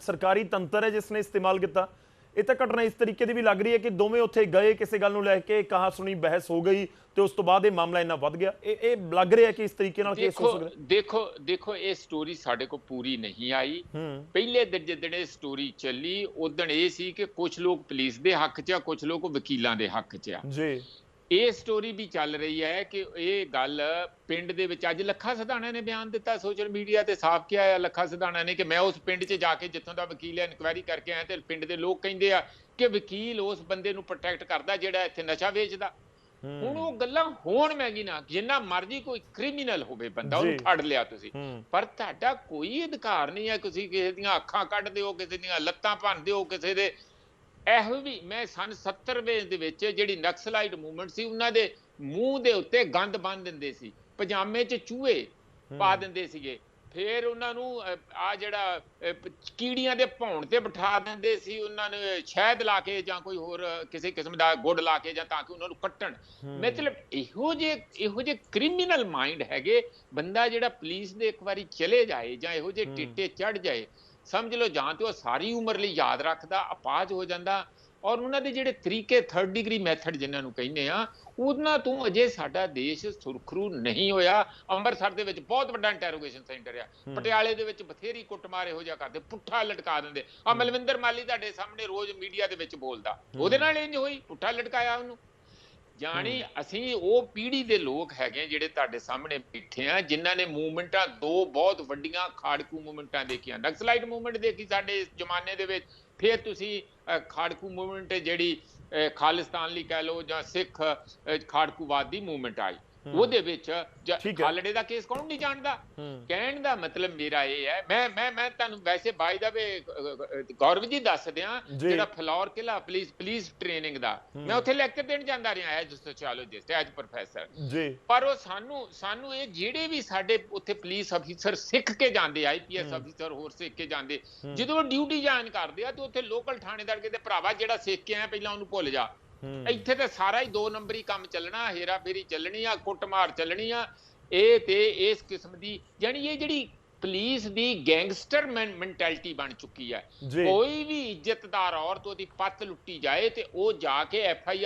ਸਰਕਾਰੀ ਤੰਤਰ ਹੈ ਜਿਸ ਨੇ ਇਸਤੇਮਾਲ ਕੀਤਾ। ਇਹ ਤਾਂ ਘਟਨਾ ਇਸ ਤਰੀਕੇ ਦੀ ਵੀ ਲੱਗ ਰਹੀ ਹੈ ਕਿ ਦੋਵੇਂ ਉੱਥੇ ਗਏ, ਕਿਸੇ ਗੱਲ ਨੂੰ ਲੈ ਕੇ ਕਹਾ ਸੁਣੀ ਬਹਿਸ ਹੋ ਗਈ ਤੇ ਉਸ ਤੋਂ ਬਾਅਦ ਇਹ ਮਾਮਲਾ ਇੰਨਾ ਵੱਧ ਗਿਆ। ਇਹ ਲੱਗ ਰਿਹਾ ਕਿ ਇਸ ਤਰੀਕੇ ਨਾਲ ਕੇਸ ਹੋ ਸਕਦਾ। ਦੇਖੋ ਇਹ ਸਟੋਰੀ ਸਾਡੇ ਕੋਲ ਪੂਰੀ ਨਹੀਂ ਆਈ। ਪਹਿਲੇ ਦਿਨ ਇਹ ਸਟੋਰੀ ਚੱਲੀ, ਉਦਣ ਇਹ ਸੀ ਕਿ ਕੁਝ ਲੋਕ ਪੁਲਿਸ ਦੇ ਹੱਕ 'ਚ ਆ, ਕੁਝ ਲੋਕ ਵਕੀਲਾਂ ਦੇ ਹੱਕ 'ਚ ਆ ਜੀ। ਇਹ ਸਟੋਰੀ ਵੀ ਚੱਲ ਰਹੀ ਹੈ ਕਿ ਇਹ ਗੱਲ ਪਿੰਡ ਦੇ ਵਿੱਚ ਅੱਜ ਲੱਖਾ ਸਿਧਾਣਾ ਨੇ ਬਿਆਨ ਦਿੱਤਾ ਸੋਸ਼ਲ ਮੀਡੀਆ ਤੇ, ਸਾਫ਼ ਕਿਹਾ ਹੈ ਲੱਖਾ ਸਿਧਾਣਾ ਨੇ ਕਿ ਮੈਂ ਉਸ ਪਿੰਡ 'ਚ ਜਾ ਕੇ ਜਿੱਥੋਂ ਦਾ ਵਕੀਲ ਹੈ ਇਨਕੁਆਇਰੀ ਕਰਕੇ ਆਇਆ ਤੇ ਪਿੰਡ ਦੇ ਲੋਕ ਕਹਿੰਦੇ ਆ ਕਿ ਵਕੀਲ ਉਸ ਬੰਦੇ ਨੂੰ ਪ੍ਰੋਟੈਕਟ ਕਰਦਾ ਜਿਹੜਾ ਇੱਥੇ ਨਸ਼ਾ ਵੇਚਦਾ। ਹੁਣ ਉਹ ਗੱਲਾਂ ਹੋਣ ਮੈਗੀ ਨਾ, ਜਿੰਨਾ ਮਰਜ਼ੀ ਕੋਈ ਕ੍ਰਿਮੀਨਲ ਹੋਵੇ ਬੰਦਾ, ਉਹਨੂੰ ਫੜ ਲਿਆ ਤੁਸੀਂ, ਪਰ ਤੁਹਾਡਾ ਕੋਈ ਅਧਿਕਾਰ ਨਹੀਂ ਹੈ ਤੁਸੀਂ ਕਿਸੇ ਦੀਆਂ ਅੱਖਾਂ ਕੱਢ ਦਿਓ, ਕਿਸੇ ਦੀਆਂ ਲੱਤਾਂ ਭੰਨ ਦਿਓ, ਕਿਸੇ ਦੇ ਇਹੋ ਵੀ। ਮੈਂ ਸਨ 70 ਦੇ ਵਿੱਚ ਜਿਹੜੀ ਨਕਸਲਾਈਟ ਮੂਵਮੈਂਟ ਸੀ, ਉਹਨਾਂ ਦੇ ਮੂੰਹ ਦੇ ਉੱਤੇ ਗੰਦ ਬੰਨ ਦਿੰਦੇ ਸੀ, ਪਜਾਮੇ 'ਚ ਚੂਹੇ ਪਾ ਦਿੰਦੇ ਸੀਗੇ, ਫਿਰ ਉਹਨਾਂ ਨੂੰ ਆ ਜਿਹੜਾ ਕੀੜੀਆਂ ਦੇ ਭੌਣ ਤੇ ਬਿਠਾ ਦਿੰਦੇ ਸੀ, ਉਹਨਾਂ ਨੂੰ ਸ਼ਹਿਦ ਲਾ ਕੇ ਜਾਂ ਕੋਈ ਹੋਰ ਕਿਸੇ ਕਿਸਮ ਦਾ ਗੁੜ ਲਾ ਕੇ, ਜਾਂ ਤਾਂ ਕਿ ਉਹਨਾਂ ਨੂੰ ਕੱਟਣ। ਮਤਲਬ ਇਹੋ ਜਿਹੇ ਕ੍ਰਿਮੀਨਲ ਮਾਈਂਡ ਹੈਗੇ। ਬੰਦਾ ਜਿਹੜਾ ਪੁਲਿਸ ਦੇ ਇੱਕ ਵਾਰੀ ਚਲੇ ਜਾਏ ਜਾਂ ਇਹੋ ਜਿਹੇ ਟਿੱਟੇ ਚੜ ਜਾਏ, ਸਮਝ ਲਓ ਜਾਂ ਤੇ ਉਹ ਸਾਰੀ ਉਮਰ ਲਈ ਯਾਦ ਰੱਖਦਾ, ਅਪਾਹਜ ਹੋ ਜਾਂਦਾ। ਔਰ ਉਹਨਾਂ ਦੇ ਜਿਹੜੇ ਤਰੀਕੇ 3rd ਡਿਗਰੀ ਮੈਥਡ ਜਿਨ੍ਹਾਂ ਨੂੰ ਕਹਿੰਦੇ ਆ, ਉਹਨਾਂ ਤੋਂ ਅਜੇ ਸਾਡਾ ਦੇਸ਼ ਸੁਰਖਰੂ ਨਹੀਂ ਹੋਇਆ। ਅੰਮ੍ਰਿਤਸਰ ਦੇ ਵਿੱਚ ਬਹੁਤ ਵੱਡਾ ਇੰਟਰੋਗੇਸ਼ਨ ਸੈਂਟਰ ਆ, ਪਟਿਆਲੇ ਦੇ ਵਿੱਚ ਬਥੇਰੀ ਕੁੱਟਮਾਰ ਇਹੋ ਜਿਹਾ ਕਰਦੇ, ਪੁੱਠਾ ਲਟਕਾ ਦਿੰਦੇ ਆ। ਮਲਵਿੰਦਰ ਮਾਲੀ ਤੁਹਾਡੇ ਸਾਹਮਣੇ ਰੋਜ਼ ਮੀਡੀਆ ਦੇ ਵਿੱਚ ਬੋਲਦਾ, ਉਹਦੇ ਨਾਲ ਇੰਜ ਹੋਈ, ਪੁੱਠਾ ਲਟਕਾਇਆ ਉਹਨੂੰ। ਜਾਣੀ ਅਸੀਂ ਉਹ ਪੀੜ੍ਹੀ ਦੇ ਲੋਕ ਹੈਗੇ ਜਿਹੜੇ ਤੁਹਾਡੇ ਸਾਹਮਣੇ ਬੈਠੇ ਆ, ਜਿਨ੍ਹਾਂ ਨੇ ਮੂਵਮੈਂਟਾਂ, 2 ਬਹੁਤ ਵੱਡੀਆਂ ਖਾੜਕੂ ਮੂਵਮੈਂਟਾਂ ਦੇਖੀਆਂ। ਨਕਸਲਾਈਟ ਮੂਵਮੈਂਟ ਦੇਖੀ ਸਾਡੇ ਇਸ ਜ਼ਮਾਨੇ ਦੇ ਵਿੱਚ, ਫਿਰ ਤੁਸੀਂ ਖਾੜਕੂ ਮੂਵਮੈਂਟ ਜਿਹੜੀ ਖਾਲਿਸਤਾਨ ਲਈ ਕਹਿ ਲਓ ਜਾਂ ਸਿੱਖ ਖਾੜਕੂਵਾਦ ਦੀ ਮੂਵਮੈਂਟ ਆਈ, ਉਹਦੇ ਵਿੱਚ ਖਾਲੜੇ ਦਾ ਕੇਸ ਕੌਣ ਨਹੀਂ ਜਾਣਦਾ। ਕਹਿਣ ਦਾ ਮਤਲਬ ਮੇਰਾ ਇਹ ਹੈ, ਮੈਂ ਤੁਹਾਨੂੰ ਵੈਸੇ ਬਾਈ ਦਾ ਵੇ ਗੌਰਵ ਜੀ ਦੱਸ ਦਿਆਂ, ਜਿਹੜਾ ਫਲੋਰ ਕਿਲਾ ਪੁਲਿਸ ਟ੍ਰੇਨਿੰਗ ਦਾ, ਮੈਂ ਉੱਥੇ ਲੈਕਚਰ ਦੇਣ ਜਾਂਦਾ ਰਿਹਾ ਐਜ਼ ਸੋਸ਼ੀਓਲੋਜਿਸਟ, ਐਜ਼ ਪ੍ਰੋਫੈਸਰ। ਪਰ ਉਹ ਸਾਨੂੰ ਇਹ ਜਿਹੜੇ ਵੀ ਸਾਡੇ ਉੱਥੇ ਪੁਲਿਸ ਅਫੀਸਰ ਸਿੱਖ ਕੇ ਜਾਂਦੇ, IPS ਅਫੀਸਰ ਹੋਰ ਸਿੱਖ ਕੇ ਜਾਂਦੇ, ਜਦੋਂ ਡਿਊਟੀ ਜੁਆਇਨ ਕਰਦੇ ਆ ਤੇ ਉੱਥੇ ਲੋਕਲ ਥਾਣੇਦਾਰ ਕਹਿੰਦੇ ਭਰਾਵਾ ਜਿਹੜਾ ਸਿੱਖ ਕੇ ਆਇਆ ਪਹਿਲਾਂ ਉਹਨੂੰ ਭੁੱਲ ਜਾ। ਇੱਥੇ ਤਾਂ ਸਾਰਾ ਹੀ 2 ਨੰਬਰੀ ਕੰਮ ਚੱਲਣਾ, ਹੇਰਾ ਫੇਰੀ ਚੱਲਣੀ ਆ, ਕੁੱਟਮਾਰ ਚੱਲਣੀ ਆ। ਇਹ ਤੇ ਇਸ ਕਿਸਮ ਦੀ ਜਾਨੀ ਇਹ ਜਿਹੜੀ ਪੁਲਿਸ ਦੀ ਗੈਂਗਸਟਰ ਮੈਂਟੈਲਿਟੀ ਬਣ ਚੁੱਕੀ ਹੈ। ਕੋਈ ਵੀ ਇੱਜ਼ਤਦਾਰ ਔਰਤ ਉਹਦੀ ਪੱਤ ਲੁੱਟੀ ਜਾਏ ਤੇ ਉਹ ਜਾ ਕੇ FIR